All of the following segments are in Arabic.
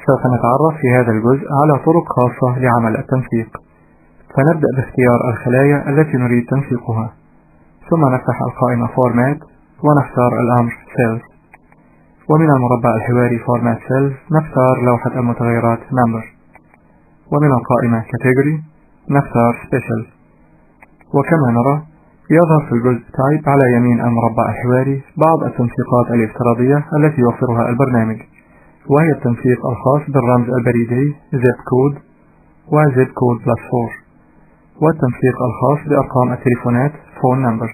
سوف نتعرف في هذا الجزء على طرق خاصة لعمل التنسيق. فنبدأ باختيار الخلايا التي نريد تنسيقها، ثم نفتح القائمة Format ونختار الأمر Cells، ومن المربع الحواري Format Cells نختار لوحة المتغيرات Number، ومن القائمة Category نختار Special. وكما نرى يظهر في الجزء Type على يمين المربع الحواري بعض التنسيقات الافتراضية التي يوفرها البرنامج، وهي التنسيق الخاص بالرمز البريدي Zip Code و Zip Code +4، والتنسيق الخاص بأرقام التليفونات Phone Number،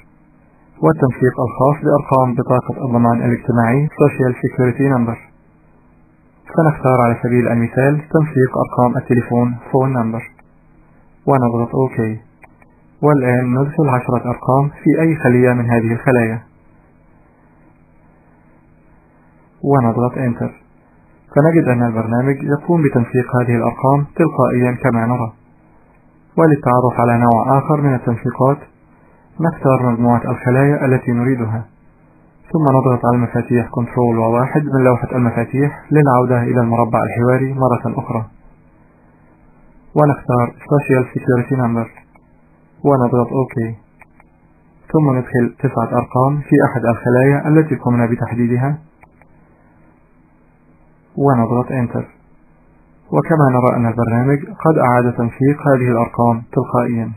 والتنسيق الخاص بأرقام بطاقة الضمان الاجتماعي Social Security Number. فنختار على سبيل المثال تنسيق أرقام التليفون Phone Number ونضغط OK. والآن ندخل 10 أرقام في أي خلية من هذه الخلايا ونضغط Enter، فنجد أن البرنامج يقوم بتنسيق هذه الأرقام تلقائيا كما نرى. وللتعرف على نوع آخر من التنسيقات نختار مجموعة الخلايا التي نريدها، ثم نضغط على المفاتيح Ctrl و1 من لوحة المفاتيح للعودة إلى المربع الحواري مرة أخرى، ونختار Social Security Number ونضغط OK. ثم ندخل 9 أرقام في أحد الخلايا التي قمنا بتحديدها ونضغط Enter، وكما نرى أن البرنامج قد أعاد تنسيق هذه الأرقام تلقائيا.